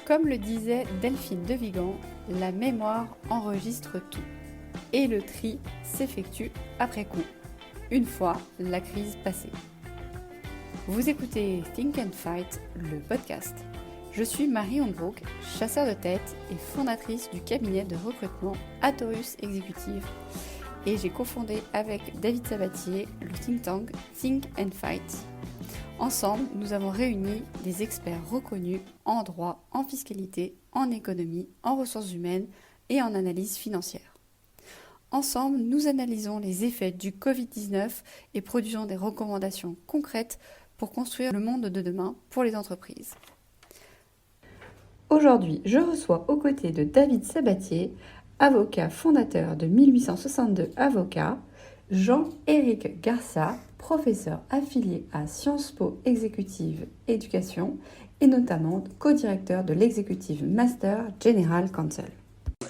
Comme le disait Delphine de Vigan, la mémoire enregistre tout. Et le tri s'effectue après coup, une fois la crise passée. Vous écoutez Think and Fight, le podcast. Je suis Marie Honbrook, chasseur de tête et fondatrice du cabinet de recrutement Atorus Executive. Et j'ai cofondé avec David Sabatier le think tank Think and Fight. Ensemble, nous avons réuni des experts reconnus en droit, en fiscalité, en économie, en ressources humaines et en analyse financière. Ensemble, nous analysons les effets du Covid-19 et produisons des recommandations concrètes pour construire le monde de demain pour les entreprises. Aujourd'hui, je reçois aux côtés de David Sabatier, avocat fondateur de 1862 Avocats, Jean-Éric Garcia, professeur affilié à Sciences Po Executive Education et notamment co-directeur de l'Executive Master General Counsel.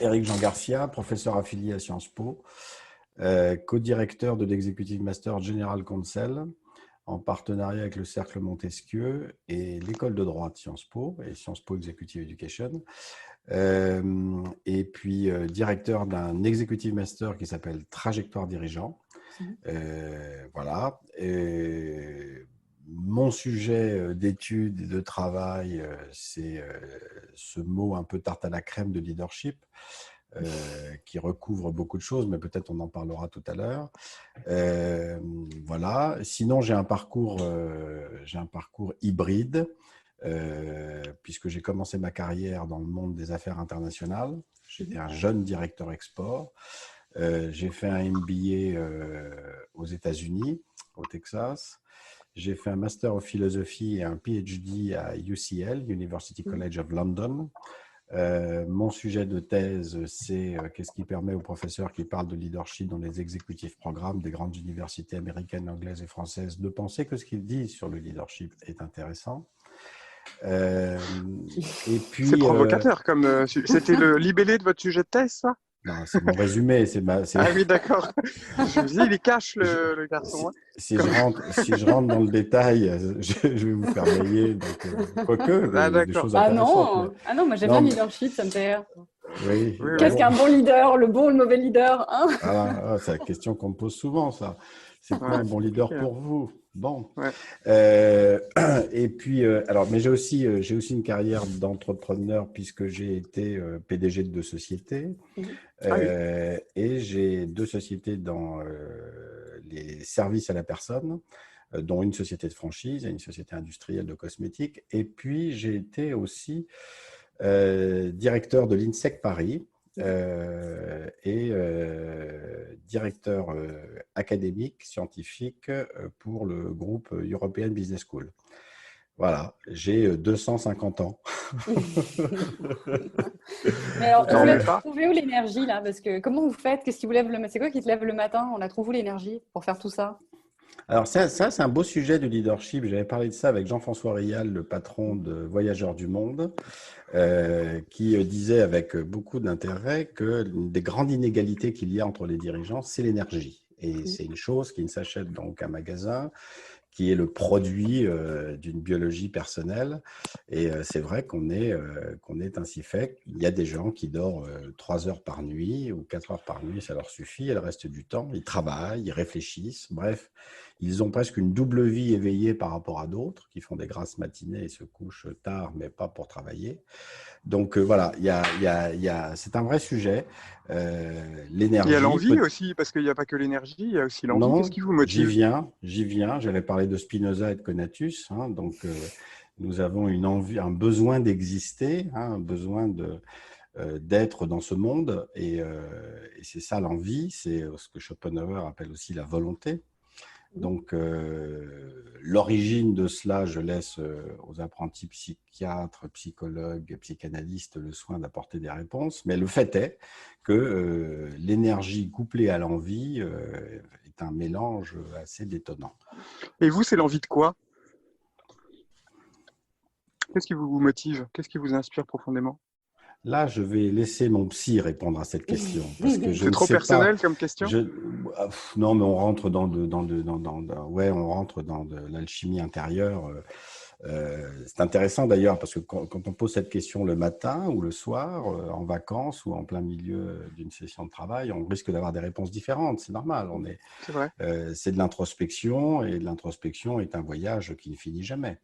Éric Jean Garcia, professeur affilié à Sciences Po, co-directeur de l'Executive Master General Counsel, en partenariat avec le Cercle Montesquieu et l'École de droit de Sciences Po et Sciences Po Executive Education. Et puis directeur d'un Executive Master qui s'appelle Trajectoire Dirigeant. Voilà. Mon sujet d'étude et de travail, c'est ce mot un peu tarte à la crème de leadership, qui recouvre beaucoup de choses, mais peut-être on en parlera tout à l'heure. Voilà. Sinon, j'ai un parcours hybride, puisque j'ai commencé ma carrière dans le monde des affaires internationales. J'étais un jeune directeur export. J'ai fait un MBA aux États-Unis, au Texas. J'ai fait un Master of Philosophy et un PhD à UCL, University College of London. Mon sujet de thèse, c'est qu'est-ce qui permet aux professeurs qui parlent de leadership dans les executive programmes des grandes universités américaines, anglaises et françaises de penser que ce qu'ils disent sur le leadership est intéressant. Et puis, c'est provocateur, comme c'était le libellé de votre sujet de thèse, ça? Non, c'est mon résumé. Ah oui, d'accord. Je me dis, il cache le garçon. Si je rentre dans le détail, je vais vous faire bailler. Quoique, des choses intéressantes. Ah non, moi j'aime bien le leadership, ça me fait rire. Oui. Qu'est-ce qu'un bon leader, le bon ou le mauvais leader, hein? C'est la question qu'on me pose souvent, ça. C'est quoi un bon leader pour vous? Bon. Ouais. Et puis, mais j'ai aussi une carrière d'entrepreneur puisque j'ai été PDG de 2 sociétés. Et j'ai 2 sociétés dans les services à la personne, dont une société de franchise et une société industrielle de cosmétiques. Et puis, j'ai été aussi directeur de l'INSEC Paris et directeur académique, scientifique pour le groupe European Business School. Voilà, j'ai 250 ans. Mais alors, vous trouvez où l'énergie là? Parce que comment vous faites? Qu'est-ce qui vous lève le matin? C'est quoi qui te lève le matin? On a trouvé où l'énergie pour faire tout ça? Alors ça, c'est un beau sujet de leadership. J'avais parlé de ça avec Jean-François Rial, le patron de Voyageurs du Monde, qui disait avec beaucoup d'intérêt que l'une des grandes inégalités qu'il y a entre les dirigeants, c'est l'énergie. Et c'est une chose qui ne s'achète dans aucun magasin, qui est le produit d'une biologie personnelle. Et c'est vrai qu'on est ainsi fait. Il y a des gens qui dorment 3 heures par nuit ou 4 heures par nuit, ça leur suffit. Et le reste du temps, ils travaillent, ils réfléchissent. Bref, ils ont presque une double vie éveillée par rapport à d'autres qui font des grasses matinées et se couchent tard, mais pas pour travailler. Donc voilà, c'est un vrai sujet. L'énergie. Il y a l'envie aussi, parce qu'il n'y a pas que l'énergie, il y a aussi l'envie. Qu'est-ce qui vous motive? J'y viens. J'avais parlé de Spinoza et de Conatus. Donc, nous avons une envie, un besoin d'exister, un besoin d'être dans ce monde. Et c'est ça l'envie, c'est ce que Schopenhauer appelle aussi la volonté. Donc, l'origine de cela, je laisse aux apprentis psychiatres, psychologues, psychanalystes le soin d'apporter des réponses. Mais le fait est que l'énergie couplée à l'envie est un mélange assez détonnant. Et vous, c'est l'envie de quoi? Qu'est-ce qui vous motive? Qu'est-ce qui vous inspire profondément? Là, je vais laisser mon psy répondre à cette question. C'est trop personnel comme question? Non, mais on rentre on rentre dans de l'alchimie intérieure. C'est intéressant d'ailleurs parce que quand on pose cette question le matin ou le soir, en vacances ou en plein milieu d'une session de travail, on risque d'avoir des réponses différentes. C'est normal. C'est vrai. C'est de l'introspection et l'introspection est un voyage qui ne finit jamais.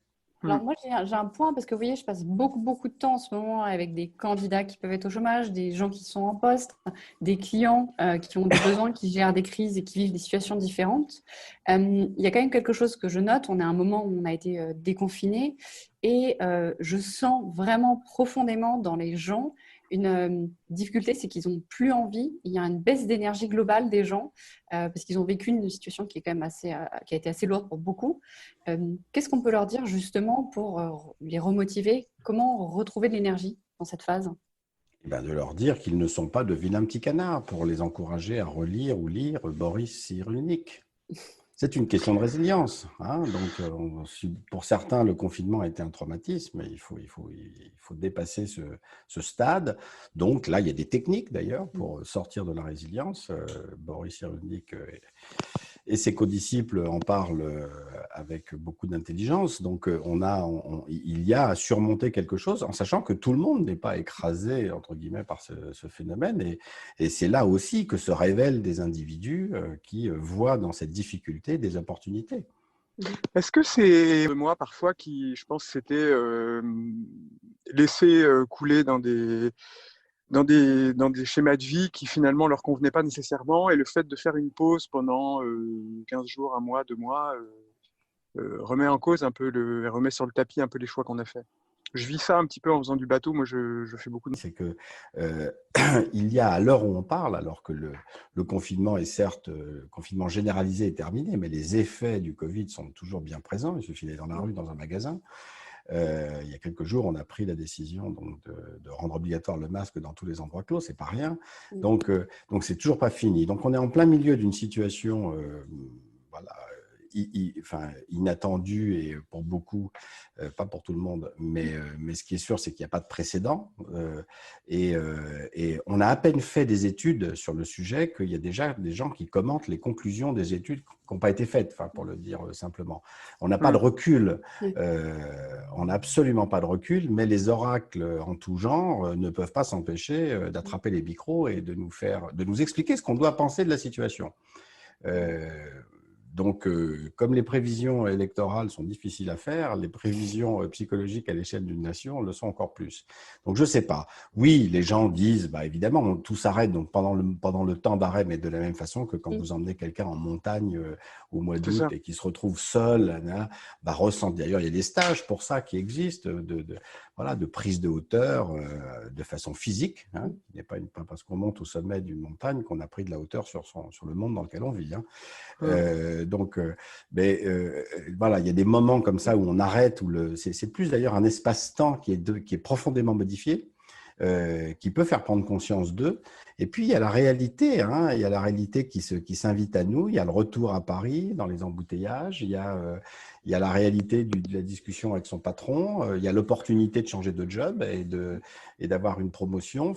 Alors moi, j'ai un point parce que vous voyez, je passe beaucoup de temps en ce moment avec des candidats qui peuvent être au chômage, des gens qui sont en poste, des clients qui ont des besoins, qui gèrent des crises et qui vivent des situations différentes. Il y a quand même quelque chose que je note. On est à un moment où on a été déconfiné et je sens vraiment profondément dans les gens une difficulté, c'est qu'ils n'ont plus envie. Il y a une baisse d'énergie globale des gens parce qu'ils ont vécu une situation qui est quand même qui a été assez lourde pour beaucoup. Qu'est-ce qu'on peut leur dire justement pour les remotiver? Comment retrouver de l'énergie dans cette phase? De leur dire qu'ils ne sont pas de vilains petits canards, pour les encourager à relire ou lire Boris Cyrulnik. C'est une question de résilience. Donc, pour certains, le confinement a été un traumatisme. Il faut dépasser ce stade. Donc là, il y a des techniques d'ailleurs pour sortir de la résilience. Boris Cyrulnik et ses codisciples en parlent avec beaucoup d'intelligence. Donc, il y a à surmonter quelque chose en sachant que tout le monde n'est pas écrasé, entre guillemets, par ce phénomène. Et c'est là aussi que se révèlent des individus qui voient dans cette difficulté des opportunités. Est-ce que c'est moi parfois qui, je pense, s'était laissé couler dans des schémas de vie qui finalement leur convenaient pas nécessairement, et le fait de faire une pause pendant 15 jours, un mois, 2 mois remet en cause un peu, remet sur le tapis un peu les choix qu'on a fait. Je vis ça un petit peu en faisant du bateau. Moi, je fais beaucoup de... C'est que il y a, à l'heure où on parle, alors que le confinement est certes, le confinement généralisé est terminé, mais les effets du Covid sont toujours bien présents. Il suffit d'aller dans la rue, dans un magasin. Il y a quelques jours, on a pris la décision donc, de rendre obligatoire le masque dans tous les endroits clos, c'est pas rien. Donc c'est toujours pas fini. Donc on est en plein milieu d'une situation inattendue et pour beaucoup, pas pour tout le monde, mais ce qui est sûr, c'est qu'il n'y a pas de précédent. Et on a à peine fait des études sur le sujet qu'il y a déjà des gens qui commentent les conclusions des études qui n'ont pas été faites, pour le dire simplement. On n'a pas de recul, on n'a absolument pas de recul, mais les oracles en tout genre ne peuvent pas s'empêcher d'attraper les micros et de nous expliquer ce qu'on doit penser de la situation. Donc, comme les prévisions électorales sont difficiles à faire, les prévisions psychologiques à l'échelle d'une nation le sont encore plus. Donc, je ne sais pas. Oui, les gens disent, évidemment, tout s'arrête donc pendant le temps d'arrêt, mais de la même façon que quand vous emmenez quelqu'un en montagne au mois d'août et qu'il se retrouve seul, ressent. D'ailleurs, il y a des stages pour ça qui existent, de prise de hauteur de façon physique. Il n'est pas parce qu'on monte au sommet d'une montagne qu'on a pris de la hauteur sur le monde dans lequel on vit. Il y a des moments comme ça où on arrête, c'est plus d'ailleurs un espace-temps qui est profondément modifié, qui peut faire prendre conscience d'eux. Et puis il y a la réalité, il y a la réalité qui s'invite à nous. Il y a le retour à Paris dans les embouteillages. Il y a la réalité de la discussion avec son patron. Il y a l'opportunité de changer de job et d'avoir une promotion.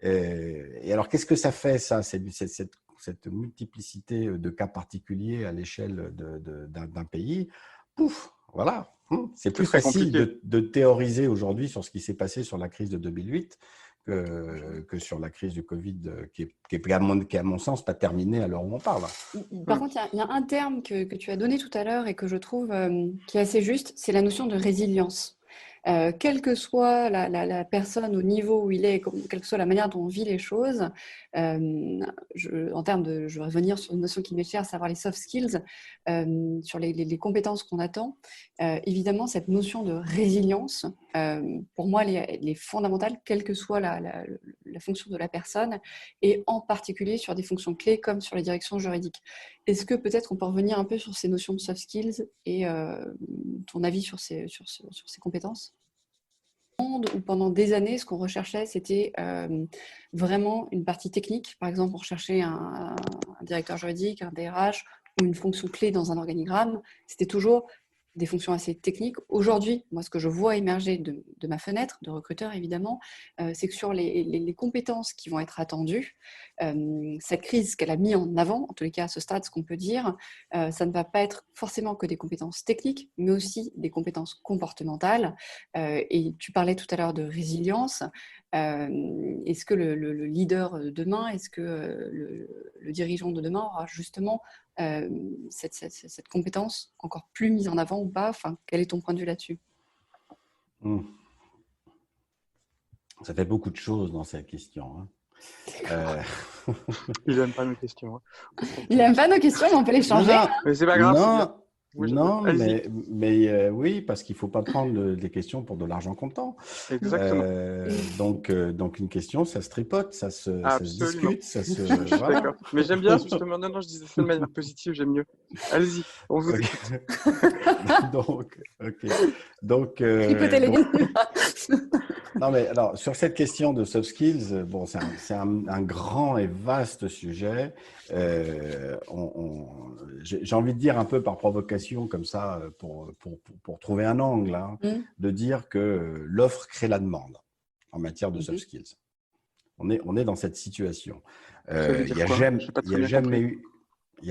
Et alors qu'est-ce que ça fait ça, cette multiplicité de cas particuliers à l'échelle d'un pays? Voilà. C'est plus facile de théoriser aujourd'hui sur ce qui s'est passé sur la crise de 2008 que sur la crise du Covid, qui est à mon sens, pas terminée à l'heure où on parle. Par contre, il y a un terme que tu as donné tout à l'heure et que je trouve qui est assez juste, c'est la notion de résilience. Quelle que soit la personne au niveau où il est, quelle que soit la manière dont on vit les choses, je vais revenir sur une notion qui m'est chère, à savoir les soft skills, sur les compétences qu'on attend. Évidemment, cette notion de résilience, pour moi, elle est fondamentale, quelle que soit la fonction de la personne, et en particulier sur des fonctions clés comme sur les directions juridiques. Est-ce que peut-être on peut revenir un peu sur ces notions de soft skills et ton avis sur ces compétences? Où pendant des années, ce qu'on recherchait, c'était vraiment une partie technique. Par exemple, on recherchait un directeur juridique, un DRH ou une fonction clé dans un organigramme. C'était toujours des fonctions assez techniques. Aujourd'hui, moi, ce que je vois émerger de ma fenêtre de recruteur, évidemment, c'est que sur les compétences qui vont être attendues, cette crise qu'elle a mis en avant, en tous les cas à ce stade, ce qu'on peut dire, ça ne va pas être forcément que des compétences techniques, mais aussi des compétences comportementales. Et tu parlais tout à l'heure de résilience. Est-ce que le leader de demain, est-ce que le dirigeant de demain aura justement cette compétence encore plus mise en avant ou pas? Enfin, quel est ton point de vue là-dessus? Ça fait beaucoup de choses dans cette question. Hein. Il n'aime pas nos questions. Hein. Il n'aime pas nos questions, mais on peut les changer. Non, Mais c'est pas grave. non, Moi, non, allez-y. mais oui, parce qu'il ne faut pas prendre des questions pour de l'argent comptant. Exactement. Donc, une question, ça se tripote, ça se Absolument. discute, ça se. Je suis Voilà. d'accord. Mais j'aime bien, justement. Non, je disais ça de manière positive, j'aime mieux. Allez-y, on vous écoute. Donc, Tripoter les non, mais alors, sur cette question de soft skills, bon, c'est un grand et vaste sujet. J'ai envie de dire un peu par provocation, comme ça, pour trouver un angle, hein, de dire que l'offre crée la demande en matière de soft skills. On est dans cette situation. Il n'y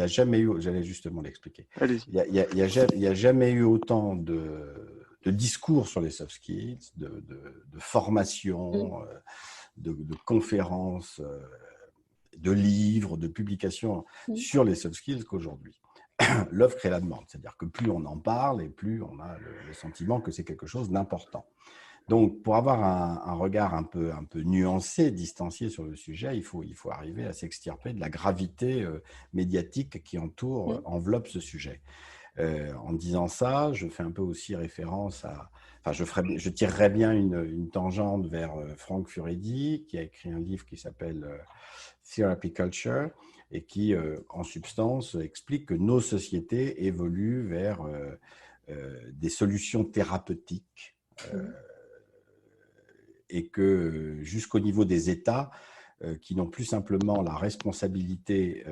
a jamais eu, j'allais justement l'expliquer. Allez-y. Il y a jamais eu autant de discours sur les soft skills, de formation, de conférences, de livres, de publications sur les soft skills qu'aujourd'hui. L'offre crée la demande, c'est-à-dire que plus on en parle et plus on a le sentiment que c'est quelque chose d'important. Donc, pour avoir un regard un peu nuancé, distancié sur le sujet, il faut arriver à s'extirper de la gravité médiatique qui enveloppe ce sujet. En disant ça, je fais un peu aussi référence à… Enfin, je tirerais bien une tangente vers Frank Furedi, qui a écrit un livre qui s'appelle Therapy Culture, et qui, en substance, explique que nos sociétés évoluent vers des solutions thérapeutiques et que jusqu'au niveau des États, qui n'ont plus simplement la responsabilité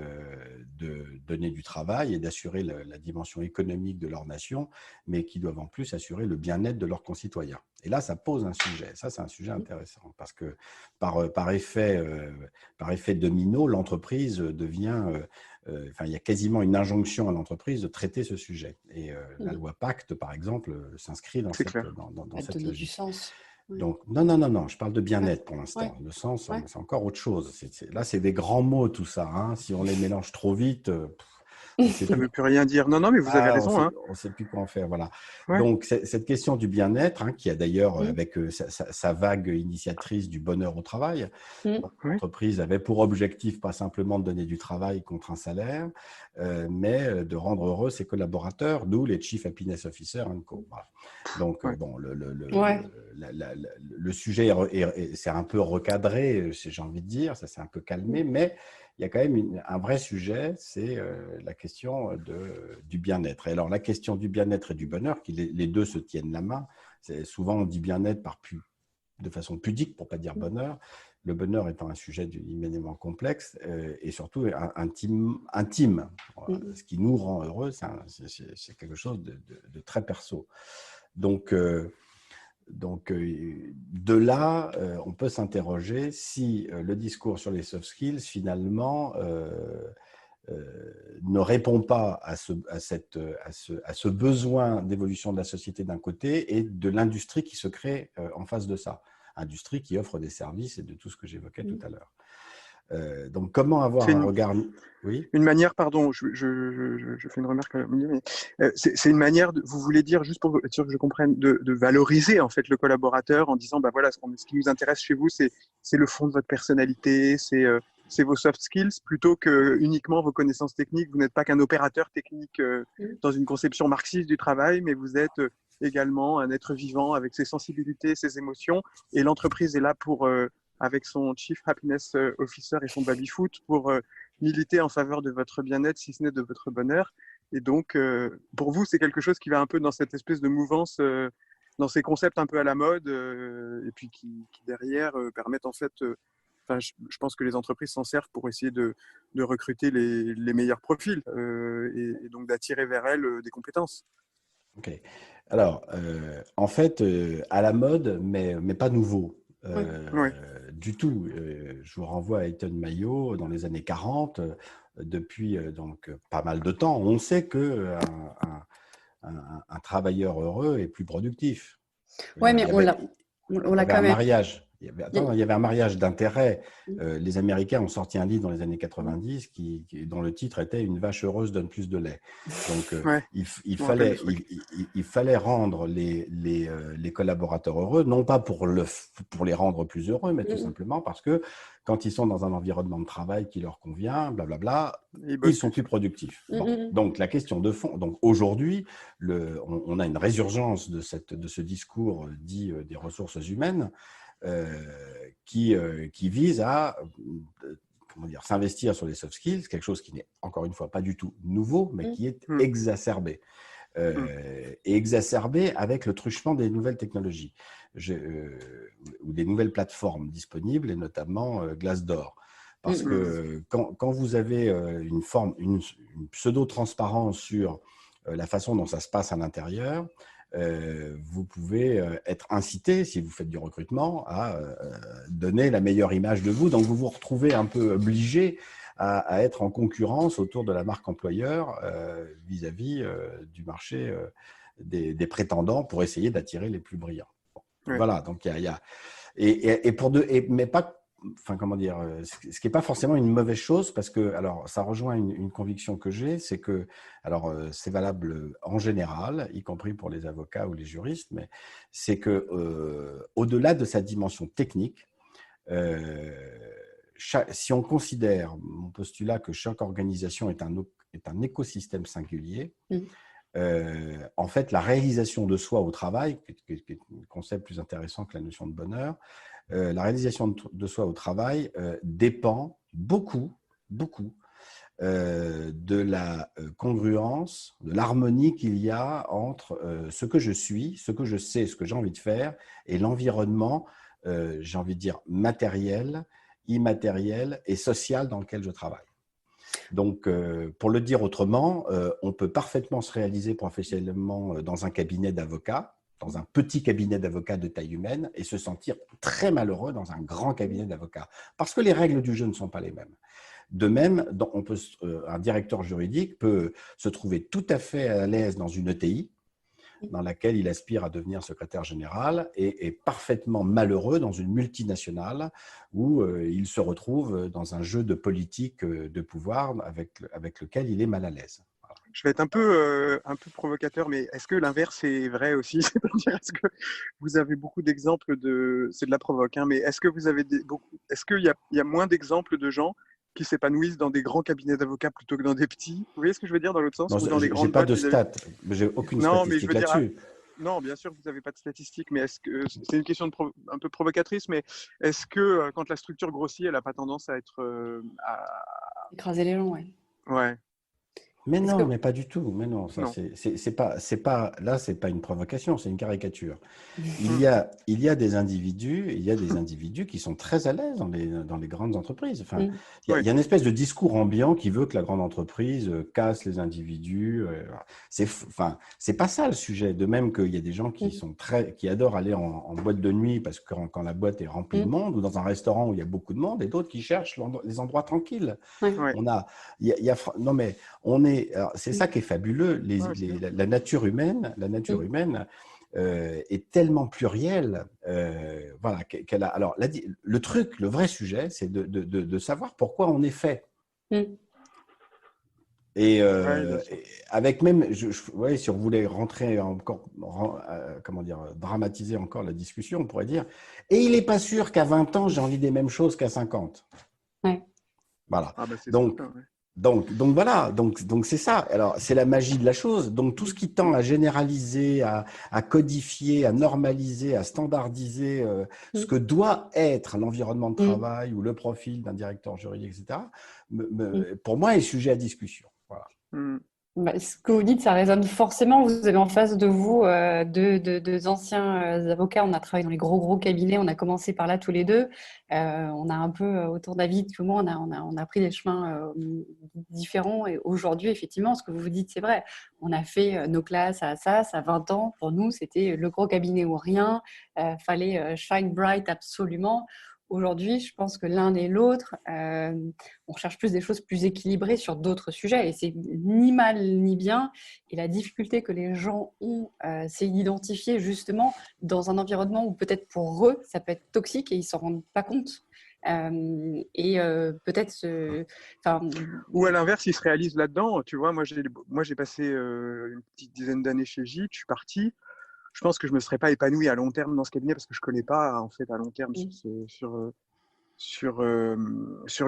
de donner du travail et d'assurer la dimension économique de leur nation, mais qui doivent en plus assurer le bien-être de leurs concitoyens. Et là, ça pose un sujet. Ça, c'est un sujet intéressant parce que par effet domino, l'entreprise devient… il y a quasiment une injonction à l'entreprise de traiter ce sujet. Et la loi Pacte, par exemple, s'inscrit dans cette logique. Du sens. Donc, non, je parle de bien-être pour l'instant. Le sens, c'est encore autre chose. Là, c'est des grands mots, tout ça. Hein. Si on les mélange trop vite, ça ne veut plus rien dire. Non, mais vous avez raison. On ne sait plus quoi en faire. Voilà. Ouais. Donc, cette question du bien-être, hein, qui a d'ailleurs, avec sa vague initiatrice du bonheur au travail, l'entreprise avait pour objectif pas simplement de donner du travail contre un salaire, mais de rendre heureux ses collaborateurs, d'où les Chief Happiness Officers and Co. Voilà. Donc, bon, le sujet c'est un peu recadré, j'ai envie de dire, ça s'est un peu calmé, mais il y a quand même un vrai sujet, c'est la question du bien-être. Et alors, la question du bien-être et du bonheur, les deux se tiennent la main. Souvent, on dit bien-être de façon pudique, pour ne pas dire bonheur. Le bonheur étant un sujet immédiatement complexe et surtout intime. Voilà. Ce qui nous rend heureux, c'est quelque chose de très perso. Donc, de là, on peut s'interroger si le discours sur les soft skills, finalement, ne répond pas à ce besoin d'évolution de la société d'un côté et de l'industrie qui se crée en face de ça. Industrie qui offre des services et de tout ce que j'évoquais tout à l'heure. Donc, comment avoir un regard… Oui. Une manière, pardon, je fais une remarque, mais c'est une manière, vous voulez dire, juste pour être sûr que je comprenne, de valoriser en fait le collaborateur en disant, bah voilà, ce qui nous intéresse chez vous, c'est le fond de votre personnalité, c'est vos soft skills, plutôt que uniquement vos connaissances techniques. Vous n'êtes pas qu'un opérateur technique dans une conception marxiste du travail, mais vous êtes également un être vivant avec ses sensibilités, ses émotions, et l'entreprise est là pour… avec son Chief Happiness Officer et son baby-foot pour militer en faveur de votre bien-être, si ce n'est de votre bonheur. Et donc, pour vous, c'est quelque chose qui va un peu dans cette espèce de mouvance, dans ces concepts un peu à la mode, et puis qui derrière permettent en fait… je pense que les entreprises s'en servent pour essayer de recruter les meilleurs profils et donc d'attirer vers elles des compétences. Ok. Alors, en fait, à la mode, mais pas nouveau. Oui. Oui, Du tout. Je vous renvoie à Eton Mayo dans les années 40. Depuis pas mal de temps, on sait que un travailleur heureux est plus productif. Je veux Ouais, dire, mais on il y l'a avait quand un même. mariage. Il y Il y avait un mariage d'intérêt. a- Les Américains ont sorti un livre dans les années 90 dont le titre était Une vache heureuse donne plus de lait. Donc, ouais, je me rappelle de ce truc. il fallait rendre les collaborateurs heureux, non pas pour les rendre plus heureux, mais tout Mm, simplement parce que quand ils sont dans un environnement de travail qui leur convient, blablabla, Ils ils bossent sont plus. plus productifs. mm, Bon. mm, Donc, la question de fond. Donc, aujourd'hui, on a une résurgence de ce discours dit des ressources humaines qui vise à comment dire, s'investir sur les soft skills, quelque chose qui n'est encore une fois pas du tout nouveau, mais mm, qui est Hmm, exacerbé. hmm. Et exacerbé avec le truchement des nouvelles technologies ou des nouvelles plateformes disponibles, et notamment Glassdoor. mm, Parce mm. que quand vous avez une pseudo-transparence sur la façon dont ça se passe à l'intérieur, vous pouvez être incité, si vous faites du recrutement, à donner la meilleure image de vous. Donc, vous vous retrouvez un peu obligé à être en concurrence autour de la marque employeur vis-à-vis du marché des prétendants pour essayer d'attirer les plus brillants. Bon, Ouais. voilà, donc il y a mais pas, enfin comment dire, ce qui n'est pas forcément une mauvaise chose parce que, alors ça rejoint une conviction que j'ai, c'est que, alors c'est valable en général, y compris pour les avocats ou les juristes, mais c'est que au-delà de sa dimension technique, euh, si on considère mon postulat que chaque organisation est un écosystème singulier, Mm. en fait, la réalisation de soi au travail, qui est un concept plus intéressant que la notion de bonheur, la réalisation de soi au travail dépend beaucoup, beaucoup de la congruence, de l'harmonie qu'il y a entre ce que je suis, ce que je sais, ce que j'ai envie de faire et l'environnement, j'ai envie de dire, matériel, immatériel et social dans lequel je travaille. Donc, pour le dire autrement, on peut parfaitement se réaliser professionnellement dans un cabinet d'avocats, dans un petit cabinet d'avocats de taille humaine, et se sentir très malheureux dans un grand cabinet d'avocats, parce que les règles du jeu ne sont pas les mêmes. De même, un directeur juridique peut se trouver tout à fait à l'aise dans une ETI, dans laquelle il aspire à devenir secrétaire général, et parfaitement malheureux dans une multinationale où il se retrouve dans un jeu de politique de pouvoir avec lequel il est mal à l'aise. Voilà. Je vais être un peu provocateur, mais est-ce que l'inverse est vrai aussi? C'est-à-dire, est-ce que vous avez beaucoup d'exemples c'est de la provoque, hein, mais est-ce que vous avez est-ce il y a moins d'exemples de gens qui s'épanouissent dans des grands cabinets d'avocats plutôt que dans des petits? Vous voyez ce que je veux dire dans l'autre sens? Non, Ou dans des je n'ai grandes pas boîtes de vis-à-vis? stats, j'ai aucune Non, mais je statistique veux dire, là-dessus. non, bien sûr, vous n'avez pas de statistiques, mais est-ce que c'est une question un peu provocatrice, mais est-ce que quand la structure grossit, elle n'a pas tendance à être Écraser les gens, ouais. ouais, Mais Est-ce non, que. mais pas du tout. Mais non, ça non. là, c'est pas une provocation, c'est une caricature. Hmm, Il y a des individus qui sont très à l'aise dans les grandes entreprises. Enfin, Mm, ouais. il y a une espèce de discours ambiant qui veut que la grande entreprise casse les individus. Enfin, c'est pas ça le sujet. De même qu'il y a des gens mm, qui adorent aller en boîte de nuit parce que quand la boîte est remplie de mm. monde, ou dans un restaurant où il y a beaucoup de monde, et d'autres qui cherchent les endroits tranquilles. Ouais. Ouais, Non mais c'est Mm, ça qui est fabuleux. ouais, c'est bien. La nature mm, humaine est tellement plurielle. Voilà, qu'elle a. Alors, le vrai sujet, c'est de savoir pourquoi on est fait. mm. Ouais, bien sûr. Et avec même, ouais, si on voulait rentrer encore, comment dire, dramatiser encore la discussion, on pourrait dire, et il n'est pas sûr qu'à 20 ans, j'ai envie des mêmes choses qu'à 50. Ouais. Voilà. Ah bah c'est Donc, certain. Ouais. voilà, donc c'est ça. Alors, c'est la magie de la chose. Donc, tout ce qui tend à généraliser, à codifier, à normaliser, à standardiser ce Mm, que doit être l'environnement de mm, travail ou le profil d'un directeur juridique, etc., mm. pour moi, est sujet à discussion. Voilà. Hmm. Bah, ce que vous dites, ça résonne forcément. Vous avez en face de vous deux anciens avocats. On a travaillé dans les gros cabinets. On a commencé par là tous les deux. On a un peu, autour de la vie, tout le monde, on a pris des chemins différents. Et aujourd'hui, effectivement, ce que vous vous dites, c'est vrai. On a fait nos classes à Assas à 20 ans. Pour nous, c'était le gros cabinet ou rien. Fallait shine bright absolument. Aujourd'hui, je pense que l'un et l'autre, on cherche plus des choses plus équilibrées sur d'autres sujets. Et c'est ni mal ni bien. Et la difficulté que les gens ont, c'est d'identifier justement dans un environnement où peut-être pour eux, ça peut être toxique et ils ne s'en rendent pas compte. Peut-être Ou à l'inverse, ils se réalisent là-dedans. Tu vois, moi, j'ai passé une petite dizaine d'années chez Gîtes, je suis parti. Je pense que je ne me serais pas épanoui à long terme dans ce cabinet parce que je ne connais pas, en fait, à long terme sur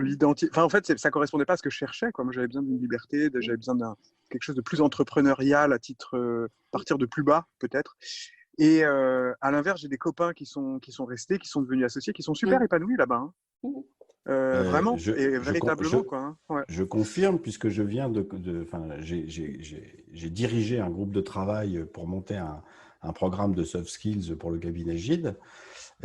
l'identité. Enfin, en fait, ça ne correspondait pas à ce que je cherchais, quoi. Moi, j'avais besoin d'une liberté, j'avais besoin d'un quelque chose de plus entrepreneurial à titre partir de plus bas, peut-être. Et à l'inverse, j'ai des copains qui sont restés, qui sont devenus associés, qui sont super épanouis là-bas. Hein. Vraiment, et véritablement, quoi. Hein. Ouais. Je confirme, puisque je viens j'ai dirigé un groupe de travail pour monter un programme de soft skills pour le cabinet Gide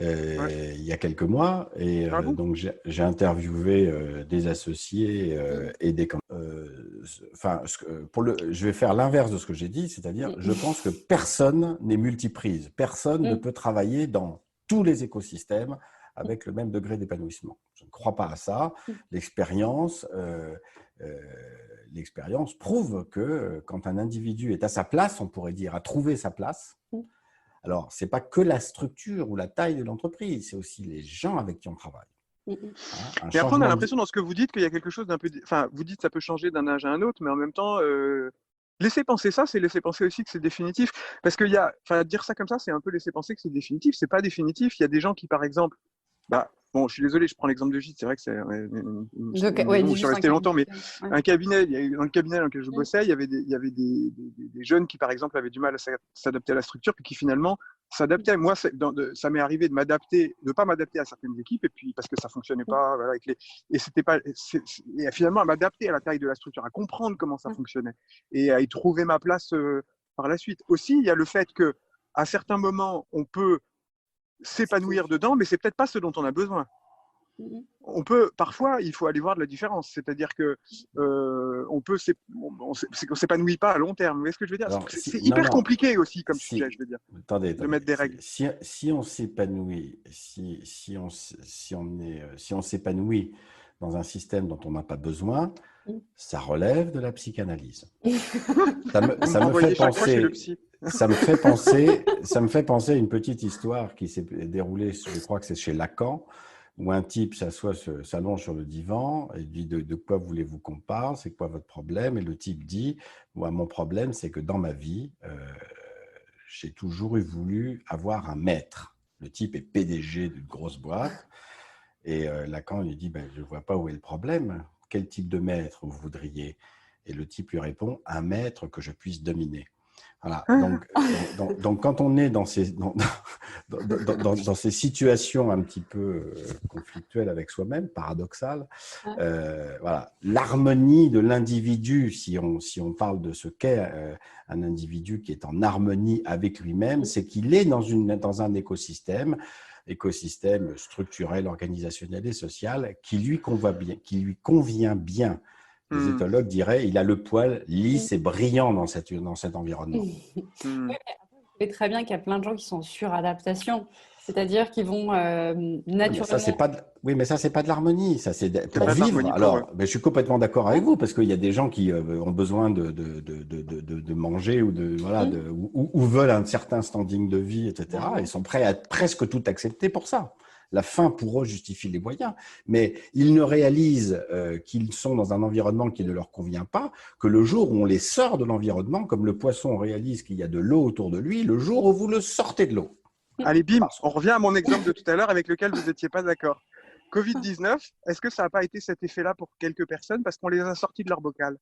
il y a quelques mois. Et donc, j'ai interviewé des associés et des je vais faire l'inverse de ce que j'ai dit, c'est-à-dire, je pense que personne n'est multiprise. Personne ne peut travailler dans tous les écosystèmes avec le même degré d'épanouissement. Je ne crois pas à ça. L'expérience prouve que quand un individu est à sa place, on pourrait dire, a trouvé sa place, alors, ce n'est pas que la structure ou la taille de l'entreprise, c'est aussi les gens avec qui on travaille. Mais après, on a l'impression dans ce que vous dites qu'il y a quelque chose d'un peu… Enfin, vous dites que ça peut changer d'un âge à un autre, mais en même temps, laisser penser ça, c'est laisser penser aussi que c'est définitif. Parce qu'il y a… Enfin, dire ça comme ça, c'est un peu laisser penser que c'est définitif. Ce n'est pas définitif. Il y a des gens qui, par exemple… Bon, je suis désolé, je prends l'exemple de Gîtes, c'est vrai que c'est je suis resté longtemps, mais un cabinet, dans le cabinet dans lequel je bossais, il y avait des jeunes qui, par exemple, avaient du mal à s'adapter à la structure, puis qui finalement s'adaptaient. Moi, ça m'est arrivé de pas m'adapter à certaines équipes, et puis parce que ça fonctionnait pas, voilà, et c'était pas, et finalement à m'adapter à la taille de la structure, à comprendre comment ça fonctionnait, et à y trouver ma place par la suite. Aussi, il y a le fait que à certains moments, on peut s'épanouir dedans, mais c'est peut-être pas ce dont on a besoin. On peut, parfois, il faut aller voir de la différence. C'est-à-dire que on s'épanouit pas à long terme. Vous voyez ce que je veux dire? C'est hyper compliqué aussi comme sujet, je veux dire. Attendez, de mettre des règles. Si on s'épanouit, si on s'épanouit dans un système dont on n'a pas besoin, ça relève de la psychanalyse. Ça me fait penser à une petite histoire qui s'est déroulée, je crois que c'est chez Lacan, où un type s'allonge sur le divan et dit de quoi voulez-vous qu'on parle, c'est quoi votre problème? Et le type dit, moi, mon problème, c'est que dans ma vie, j'ai toujours voulu avoir un maître. Le type est PDG d'une grosse boîte et Lacan lui dit, je ne vois pas où est le problème. Quel type de maître vous voudriez? Et le type lui répond, un maître que je puisse dominer. Voilà. Donc, quand on est dans ces situations un petit peu conflictuelles avec soi-même, paradoxales, voilà, l'harmonie de l'individu, si on parle de ce qu'est un individu qui est en harmonie avec lui-même, c'est qu'il est dans un écosystème structurel, organisationnel et social qui lui convient bien. Les éthologues diraient il a le poil lisse et brillant dans cet environnement. Vous savez très bien qu'il y a plein de gens qui sont en suradaptation, c'est-à-dire qu'ils vont naturellement… Mais ça, c'est pas de l'harmonie. Ça, c'est pour vivre. Alors, je suis complètement d'accord avec vous parce qu'il y a des gens qui ont besoin de manger ou ou veulent un certain standing de vie, etc. Ils sont prêts à presque tout accepter pour ça. La fin, pour eux, justifie les moyens. Mais ils ne réalisent qu'ils sont dans un environnement qui ne leur convient pas que le jour où on les sort de l'environnement, comme le poisson réalise qu'il y a de l'eau autour de lui, le jour où vous le sortez de l'eau. Allez, bim, on revient à mon exemple de tout à l'heure avec lequel vous n'étiez pas d'accord. Covid-19, est-ce que ça n'a pas été cet effet-là pour quelques personnes parce qu'on les a sortis de leur bocal?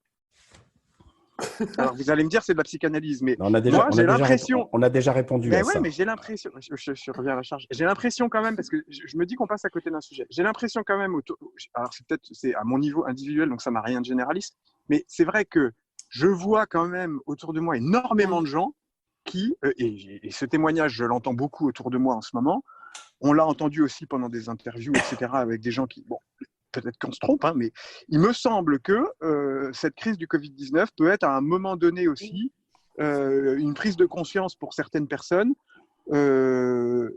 Alors, vous allez me dire, c'est de la psychanalyse, mais on a déjà répondu à ça. Oui, mais j'ai l'impression, je reviens à la charge, j'ai l'impression quand même, parce que je me dis qu'on passe à côté d'un sujet, j'ai l'impression quand même, alors c'est à mon niveau individuel, donc ça n'a rien de généraliste, mais c'est vrai que je vois quand même autour de moi énormément de gens qui, et ce témoignage, je l'entends beaucoup autour de moi en ce moment, on l'a entendu aussi pendant des interviews, etc., avec des gens qui, bon, peut-être qu'on se trompe, hein, mais il me semble que cette crise du Covid-19 peut être à un moment donné aussi une prise de conscience pour certaines personnes.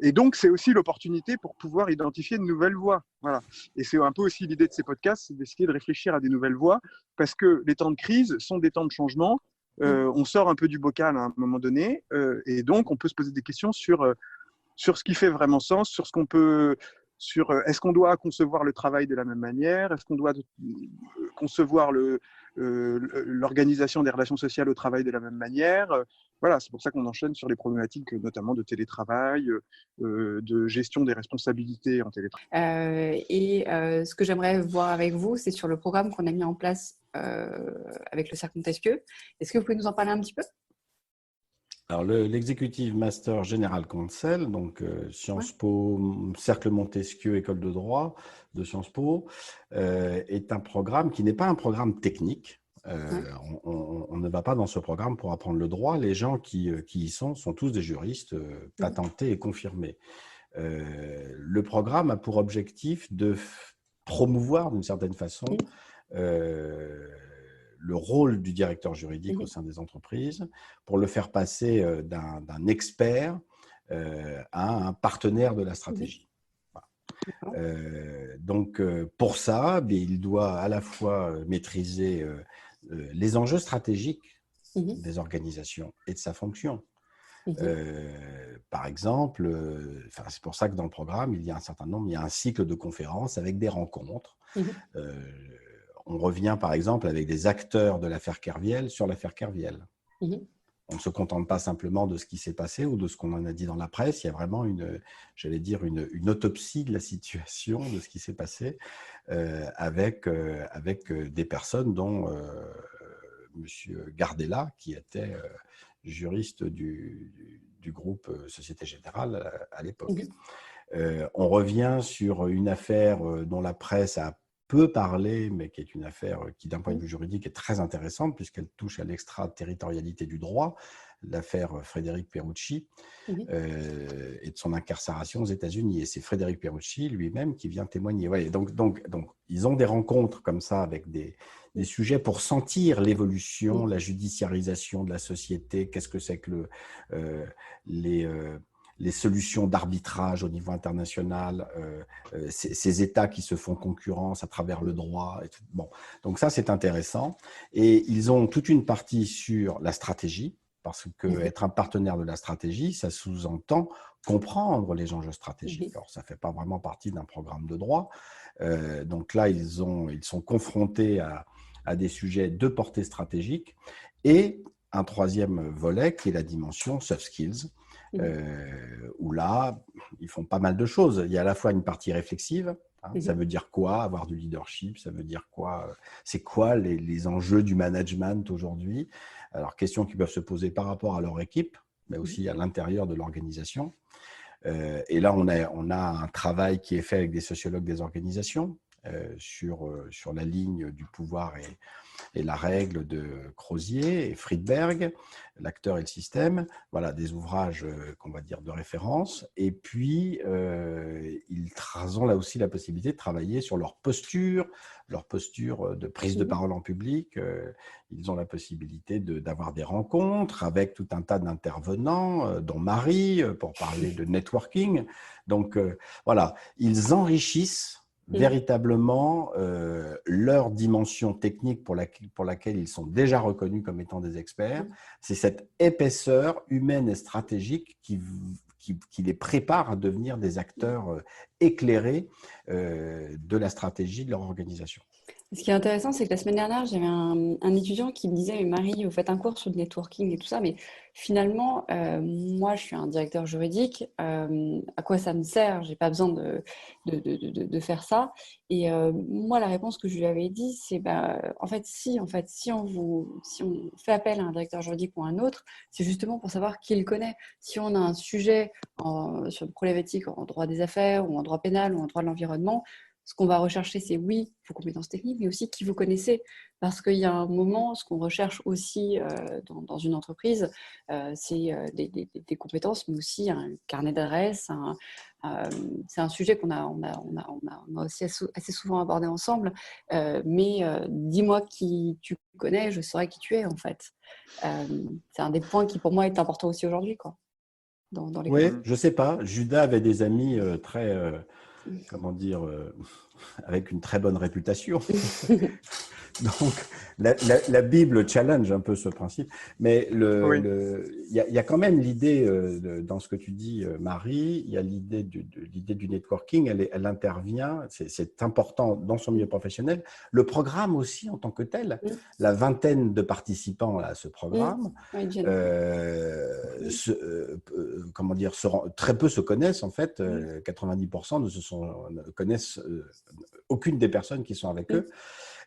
Et donc, c'est aussi l'opportunité pour pouvoir identifier de nouvelles voies. Voilà. Et c'est un peu aussi l'idée de ces podcasts, c'est d'essayer de réfléchir à des nouvelles voies, parce que les temps de crise sont des temps de changement. On sort un peu du bocal à un moment donné, et donc on peut se poser des questions sur ce qui fait vraiment sens, sur ce qu'on peut, sur est-ce qu'on doit concevoir le travail de la même manière, est-ce qu'on doit concevoir l'organisation des relations sociales au travail de la même manière. Voilà, c'est pour ça qu'on enchaîne sur les problématiques notamment de télétravail, de gestion des responsabilités en télétravail. Ce que j'aimerais voir avec vous, c'est sur le programme qu'on a mis en place avec le Cercle Montesquieu. Est-ce que vous pouvez nous en parler un petit peu ? Alors, l'Executive Master General Counsel, donc Sciences Po, Cercle Montesquieu, École de droit de Sciences Po, est un programme qui n'est pas un programme technique. On ne va pas dans ce programme pour apprendre le droit. Les gens qui y sont tous des juristes patentés et confirmés. Le programme a pour objectif de promouvoir d'une certaine façon le rôle du directeur juridique au sein des entreprises pour le faire passer d'un expert à un partenaire de la stratégie. Voilà. Donc, pour ça, il doit à la fois maîtriser les enjeux stratégiques des organisations et de sa fonction. Par exemple, c'est pour ça que dans le programme, il y a un cycle de conférences avec des rencontres. On revient par exemple avec des acteurs de l'affaire Kerviel sur l'affaire Kerviel. On ne se contente pas simplement de ce qui s'est passé ou de ce qu'on en a dit dans la presse. Il y a vraiment une autopsie de la situation, de ce qui s'est passé avec des personnes dont M. Gardella, qui était juriste du groupe Société Générale à l'époque. On revient sur une affaire dont la presse a peu parlé, mais qui est une affaire qui, d'un point de vue juridique, est très intéressante puisqu'elle touche à l'extraterritorialité du droit, l'affaire Frédéric Pierucci et de son incarcération aux États-Unis. Et c'est Frédéric Pierucci lui-même qui vient témoigner. Ouais, donc, ils ont des rencontres comme ça avec des sujets pour sentir l'évolution, la judiciarisation de la société, qu'est-ce que c'est que les solutions d'arbitrage au niveau international, ces États qui se font concurrence à travers le droit. Et tout. Bon. Donc ça, c'est intéressant. Et ils ont toute une partie sur la stratégie, parce qu'être un partenaire de la stratégie, ça sous-entend comprendre les enjeux stratégiques. Alors, ça ne fait pas vraiment partie d'un programme de droit. Donc là, ils sont confrontés à des sujets de portée stratégique. Et un troisième volet qui est la dimension soft skills, où là, ils font pas mal de choses. Il y a à la fois une partie réflexive, ça veut dire quoi, avoir du leadership, ça veut dire quoi, c'est quoi les enjeux du management aujourd'hui. Alors, questions qui peuvent se poser par rapport à leur équipe, mais aussi à l'intérieur de l'organisation. Et là, on a un travail qui est fait avec des sociologues des organisations sur la ligne du pouvoir et la règle de Crozier et Friedberg, l'acteur et le système, voilà, des ouvrages qu'on va dire de référence. Et puis, ils ont là aussi la possibilité de travailler sur leur posture de prise de parole en public. Ils ont la possibilité d'avoir des rencontres avec tout un tas d'intervenants, dont Marie, pour parler de networking. Donc, voilà, ils enrichissent véritablement leur dimension technique pour laquelle ils sont déjà reconnus comme étant des experts. C'est cette épaisseur humaine et stratégique qui les prépare à devenir des acteurs éclairés de la stratégie de leur organisation. Ce qui est intéressant, c'est que la semaine dernière, j'avais un étudiant qui me disait « Mais Marie, vous faites un cours sur le networking et tout ça, mais finalement, moi, je suis un directeur juridique. À quoi ça me sert? Je n'ai pas besoin de faire ça. » Et moi, la réponse que je lui avais dit, c'est en fait, si on fait appel à un directeur juridique ou un autre, c'est justement pour savoir qui le connaît. Si on a un sujet sur une problématique en droit des affaires ou en droit pénal ou en droit de l'environnement, ce qu'on va rechercher, c'est oui, vos compétences techniques, mais aussi qui vous connaissez. Parce qu'il y a un moment, ce qu'on recherche aussi dans une entreprise, c'est des compétences, mais aussi un carnet d'adresses. C'est un sujet qu'on a aussi assez souvent abordé ensemble. Mais dis-moi qui tu connais, je saurai qui tu es, en fait. C'est un des points qui, pour moi, est important aussi aujourd'hui, quoi, dans les Oui, compétences. je sais pas. Judas avait des amis très, comment dire, avec une très bonne réputation. Donc, la Bible challenge un peu ce principe. Mais Oui. il y a quand même l'idée, dans ce que tu dis, Marie, il y a l'idée du networking, elle intervient, c'est important dans son milieu professionnel. Le programme aussi, en tant que tel, la vingtaine de participants à ce programme, Oui, Jen. comment dire, très peu se connaissent, en fait. 90% ne connaissent aucune des personnes qui sont avec eux.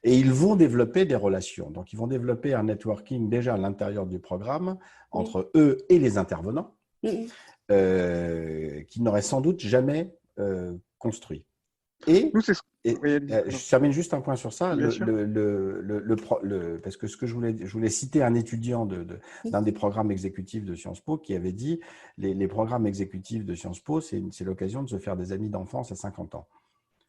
Et ils vont développer des relations. Donc, ils vont développer un networking déjà à l'intérieur du programme entre eux et les intervenants, qu'ils n'auraient sans doute jamais construit. Et, Nous, c'est ce... Oui, je termine juste un point sur ça, bien sûr. parce que je voulais citer un étudiant d'un des programmes exécutifs de Sciences Po qui avait dit les programmes exécutifs de Sciences Po, c'est l'occasion de se faire des amis d'enfance à 50 ans.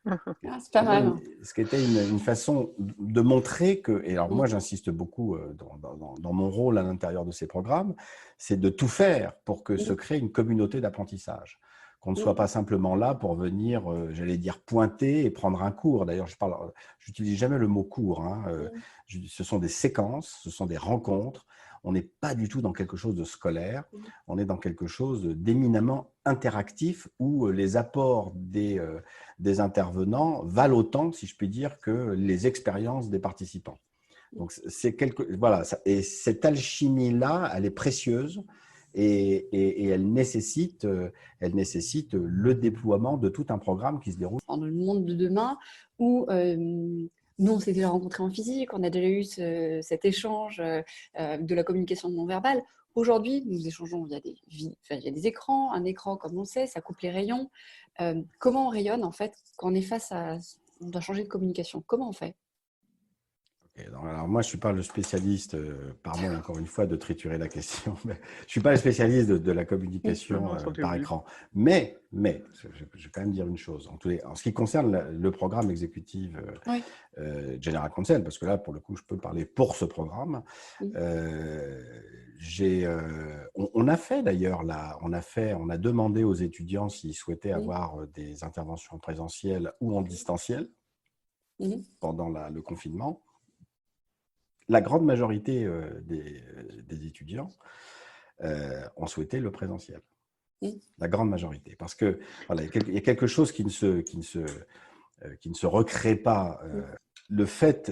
C'est pas mal. Ce qui était une façon de montrer que, et alors moi j'insiste beaucoup dans mon rôle à l'intérieur de ces programmes, c'est de tout faire pour que se crée une communauté d'apprentissage. Qu'on ne soit pas simplement là pour venir, j'allais dire, pointer et prendre un cours. D'ailleurs, je n'utilise jamais le mot cours. Hein. Ce sont des séquences, ce sont des rencontres. On n'est pas du tout dans quelque chose de scolaire. On est dans quelque chose d'éminemment interactif où les apports des intervenants valent autant, si je puis dire, que les expériences des participants. Donc, voilà. Et cette alchimie-là, elle est précieuse. Et elle nécessite le déploiement de tout un programme qui se déroule. Dans le monde de demain, où nous, on s'est déjà rencontrés en physique, on a déjà eu cet échange de la communication non verbale. Aujourd'hui, nous échangeons via des écrans. Un écran, comme on le sait, ça coupe les rayons. Comment on rayonne, en fait, quand on est face à... On doit changer de communication. Comment on fait ? Alors moi, je ne suis pas le spécialiste, pardon encore une fois de triturer la question, mais je ne suis pas le spécialiste de la communication par écran. Mais, je vais quand même dire une chose. En ce qui concerne le programme exécutif General Counsel, parce que là, pour le coup, je peux parler pour ce programme. On a fait d'ailleurs, on a demandé aux étudiants s'ils souhaitaient avoir des interventions présentielles ou en distanciel pendant le confinement. La grande majorité des étudiants ont souhaité le présentiel. La grande majorité. Parce que voilà, il y a quelque chose qui ne se recrée pas. Le fait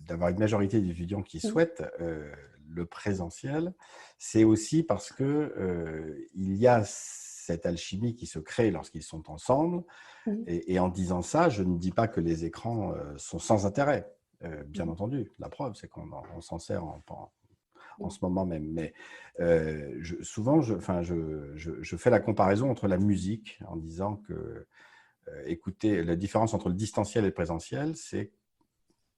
d'avoir une majorité d'étudiants qui souhaitent le présentiel, c'est aussi parce que il y a cette alchimie qui se crée lorsqu'ils sont ensemble. Et en disant ça, je ne dis pas que les écrans sont sans intérêt. Bien entendu, la preuve, c'est qu'on s'en sert en ce moment même. Mais souvent, je fais la comparaison entre la musique en disant que écouter, la différence entre le distanciel et le présentiel, c'est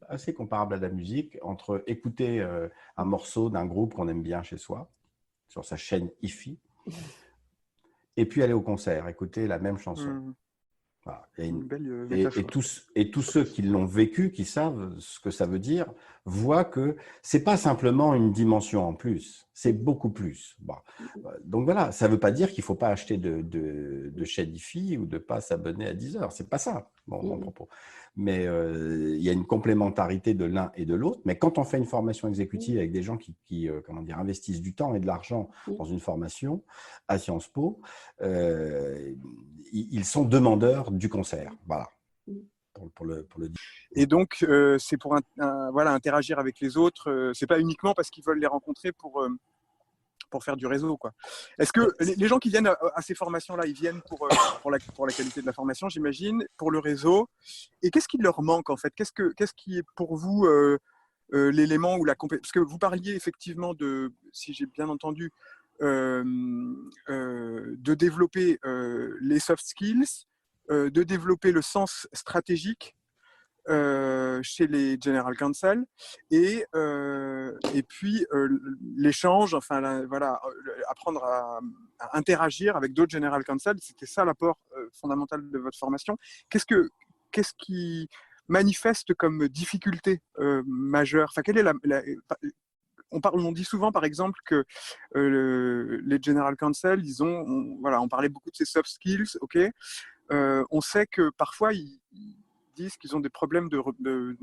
assez comparable à la musique, entre écouter un morceau d'un groupe qu'on aime bien chez soi, sur sa chaîne hi-fi, et puis aller au concert, écouter la même chanson. Voilà. Une belle et tous ceux qui l'ont vécu, qui savent ce que ça veut dire, voient que ce n'est pas simplement une dimension en plus, c'est beaucoup plus. Bon. Donc voilà, ça ne veut pas dire qu'il ne faut pas acheter de chaîne hi-fi ou de ne pas s'abonner à Deezer, ce n'est pas ça mon propos. Mais il y a une complémentarité de l'un et de l'autre. Mais quand on fait une formation exécutive avec des gens qui investissent du temps et de l'argent dans une formation à Sciences Po, ils sont demandeurs du concert. Voilà. Pour le dire. Et donc, c'est pour interagir avec les autres. C'est pas uniquement parce qu'ils veulent les rencontrer pour faire du réseau, quoi. Est-ce que les gens qui viennent à ces formations-là, ils viennent pour la qualité de la formation, j'imagine, pour le réseau. Et qu'est-ce qui leur manque, en fait ? Qu'est-ce qui est pour vous l'élément ou la compétence ? Parce que vous parliez effectivement de, si j'ai bien entendu, de développer les soft skills, de développer le sens stratégique chez les General Counsel et puis l'échange, enfin voilà, apprendre à interagir avec d'autres General Counsel, c'était ça l'apport fondamental de votre formation. Qu'est-ce qui manifeste comme difficulté majeure? Enfin, quelle est on dit souvent, par exemple, que les General Counsel, voilà, on parlait beaucoup de ces soft skills, ok. On sait que parfois ils disent qu'ils ont des problèmes de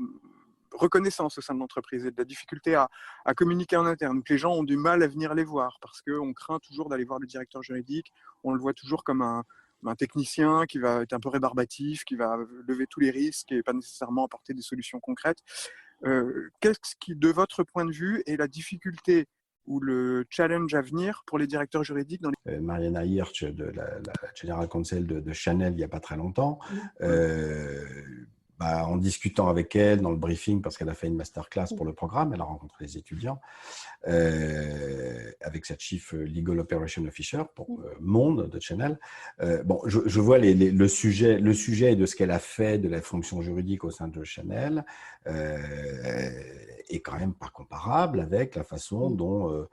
reconnaissance au sein de l'entreprise et de la difficulté à communiquer en interne. Donc les gens ont du mal à venir les voir parce qu'on craint toujours d'aller voir le directeur juridique. On le voit toujours comme un technicien qui va être un peu rébarbatif, qui va lever tous les risques et pas nécessairement apporter des solutions concrètes. Qu'est-ce qui, de votre point de vue, est la difficulté ou le challenge à venir pour les directeurs juridiques dans les... Mariana Hirsch, de la General Counsel de Chanel, il n'y a pas très longtemps, en discutant avec elle dans le briefing, parce qu'elle a fait une masterclass pour le programme, elle a rencontré les étudiants, avec sa Chief Legal Operation Officer pour Monde de Chanel. Je vois le sujet de ce qu'elle a fait de la fonction juridique au sein de Chanel est quand même pas comparable avec la façon dont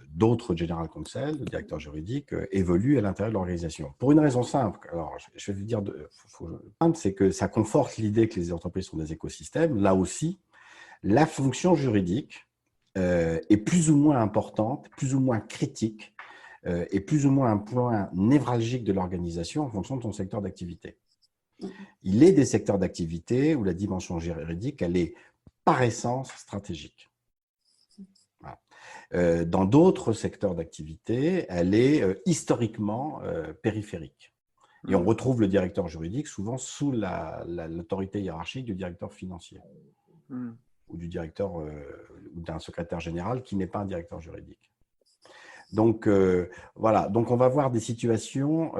d'autres General Counsel, le directeur juridique, évoluent à l'intérieur de l'organisation. Pour une raison simple, alors je vais vous dire, c'est que ça conforte l'idée que les entreprises sont des écosystèmes. Là aussi, la fonction juridique est plus ou moins importante, plus ou moins critique, et plus ou moins un point névralgique de l'organisation en fonction de son secteur d'activité. Il est des secteurs d'activité où la dimension juridique, elle est par essence stratégique. Voilà. Dans d'autres secteurs d'activité, elle est historiquement périphérique. Et on retrouve le directeur juridique souvent sous l'autorité hiérarchique du directeur financier ou du directeur ou d'un secrétaire général qui n'est pas un directeur juridique. Donc, voilà. Donc, on va voir des situations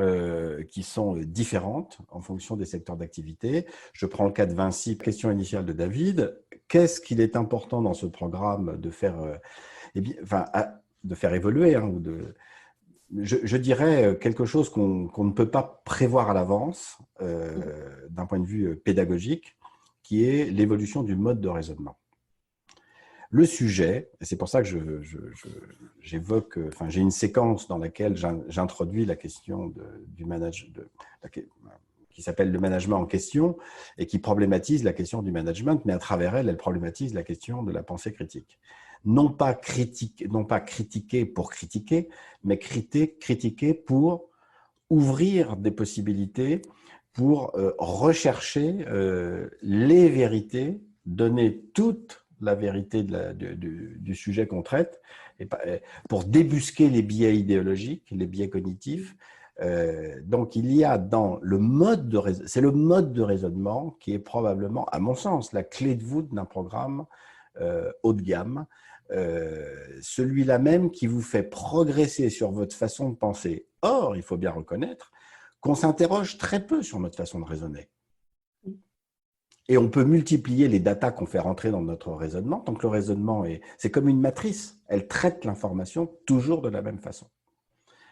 qui sont différentes en fonction des secteurs d'activité. Je prends le cas de Vinci. Question initiale de David. Qu'est-ce qu'il est important dans ce programme de faire, de faire évoluer je dirais quelque chose qu'on ne peut pas prévoir à l'avance d'un point de vue pédagogique, qui est l'évolution du mode de raisonnement. Le sujet, et c'est pour ça que j'évoque, j'ai une séquence dans laquelle j'introduis la question du management, qui s'appelle le management en question et qui problématise la question du management, mais à travers elle problématise la question de la pensée critique. Non pas critiquer pour critiquer, mais critiquer pour ouvrir des possibilités, pour rechercher les vérités, donner toute la vérité du sujet qu'on traite, et pour débusquer les biais idéologiques, les biais cognitifs. Donc, il y a dans le mode c'est le mode de raisonnement qui est probablement, à mon sens, la clé de voûte d'un programme haut de gamme, celui-là même qui vous fait progresser sur votre façon de penser. Or, il faut bien reconnaître qu'on s'interroge très peu sur notre façon de raisonner. Et on peut multiplier les datas qu'on fait rentrer dans notre raisonnement, tant que le raisonnement c'est comme une matrice, elle traite l'information toujours de la même façon.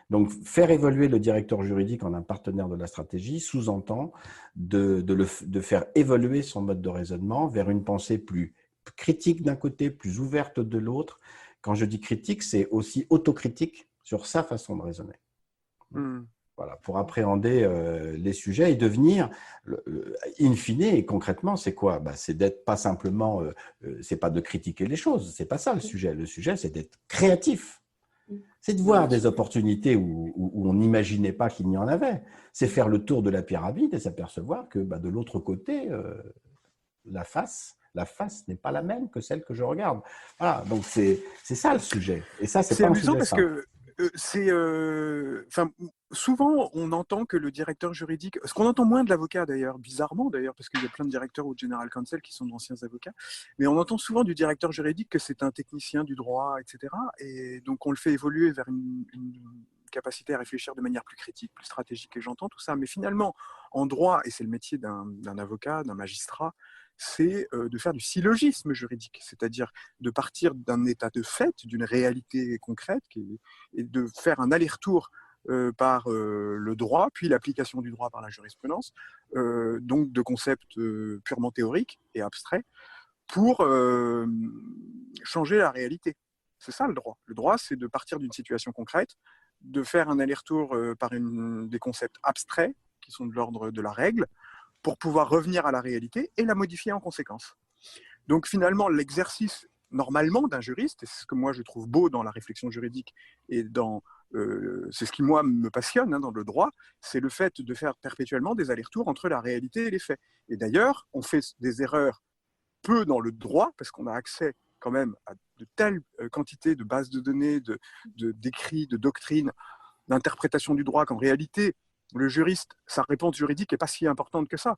Donc, faire évoluer le directeur juridique en un partenaire de la stratégie sous-entend de faire évoluer son mode de raisonnement vers une pensée plus critique d'un côté, plus ouverte de l'autre. Quand je dis critique, c'est aussi autocritique sur sa façon de raisonner. Voilà, pour appréhender les sujets et devenir, in fine et concrètement, c'est quoi? C'est d'être pas simplement, c'est pas de critiquer les choses, c'est pas ça le sujet. Le sujet, c'est d'être créatif. C'est de voir des opportunités où on n'imaginait pas qu'il y en avait. C'est faire le tour de la pyramide et s'apercevoir que de l'autre côté, la face n'est pas la même que celle que je regarde. Voilà, donc c'est ça le sujet. Et ça, c'est pas amusant un sujet parce que souvent, on entend que le directeur juridique, ce qu'on entend moins de l'avocat d'ailleurs, bizarrement d'ailleurs, parce qu'il y a plein de directeurs ou de General Counsel qui sont d'anciens avocats, mais on entend souvent du directeur juridique que c'est un technicien du droit, etc. Et donc, on le fait évoluer vers une capacité à réfléchir de manière plus critique, plus stratégique, et j'entends tout ça. Mais finalement, en droit, et c'est le métier d'un avocat, d'un magistrat, c'est de faire du syllogisme juridique, c'est-à-dire de partir d'un état de fait, d'une réalité concrète, et de faire un aller-retour par le droit, puis l'application du droit par la jurisprudence, donc de concepts purement théoriques et abstraits, pour changer la réalité. C'est ça le droit. Le droit, c'est de partir d'une situation concrète, de faire un aller-retour par des concepts abstraits, qui sont de l'ordre de la règle, pour pouvoir revenir à la réalité et la modifier en conséquence. Donc finalement, l'exercice normalement d'un juriste, et c'est ce que moi je trouve beau dans la réflexion juridique et c'est ce qui moi me passionne dans le droit, c'est le fait de faire perpétuellement des allers-retours entre la réalité et les faits. Et d'ailleurs, on fait des erreurs peu dans le droit, parce qu'on a accès quand même à de telles quantités de bases de données, d'écrits, de doctrines, d'interprétation du droit, qu'en réalité, le juriste, sa réponse juridique n'est pas si importante que ça.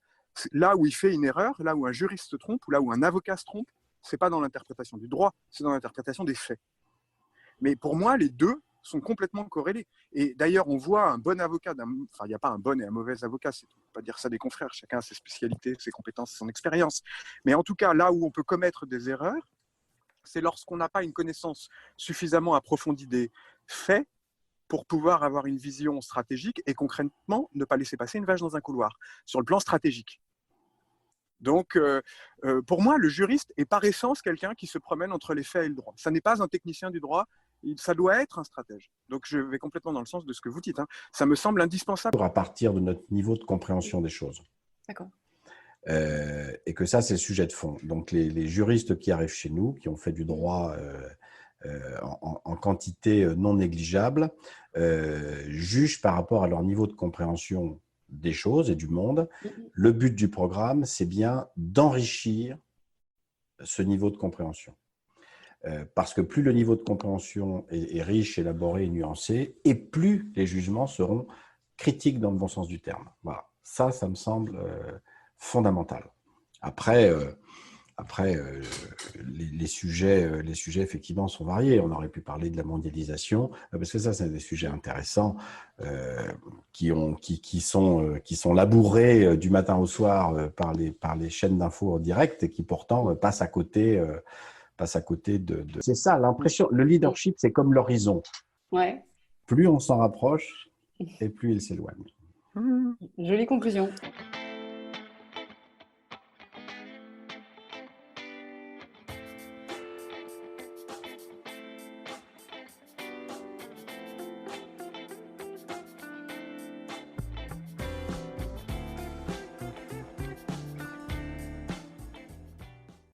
Là où il fait une erreur, là où un juriste se trompe, ou là où un avocat se trompe, ce n'est pas dans l'interprétation du droit, c'est dans l'interprétation des faits. Mais pour moi, les deux sont complètement corrélés. Et d'ailleurs, on voit un bon avocat, enfin, il n'y a pas un bon et un mauvais avocat, on ne peut pas dire ça des confrères, chacun a ses spécialités, ses compétences, son expérience. Mais en tout cas, là où on peut commettre des erreurs, c'est lorsqu'on n'a pas une connaissance suffisamment approfondie des faits pour pouvoir avoir une vision stratégique et concrètement ne pas laisser passer une vache dans un couloir, sur le plan stratégique. Donc, pour moi, le juriste est par essence quelqu'un qui se promène entre les faits et le droit. Ça n'est pas un technicien du droit, ça doit être un stratège. Donc, je vais complètement dans le sens de ce que vous dites. Ça me semble indispensable. À partir de notre niveau de compréhension des choses. D'accord. Et que ça, c'est le sujet de fond. Donc, les juristes qui arrivent chez nous, qui ont fait du droit en quantité non négligeable, jugent par rapport à leur niveau de compréhension des choses et du monde. Le but du programme, c'est bien d'enrichir ce niveau de compréhension. Parce que plus le niveau de compréhension est riche, élaboré et nuancé, et plus les jugements seront critiques dans le bon sens du terme. Voilà. Ça me semble fondamental. Après, les sujets, effectivement, sont variés. On aurait pu parler de la mondialisation, parce que ça, c'est des sujets intéressants qui sont labourés du matin au soir par les chaînes d'infos en direct et qui pourtant passent à côté de... C'est ça, l'impression. Le leadership, c'est comme l'horizon. Ouais. Plus on s'en rapproche et plus il s'éloigne. Jolie conclusion.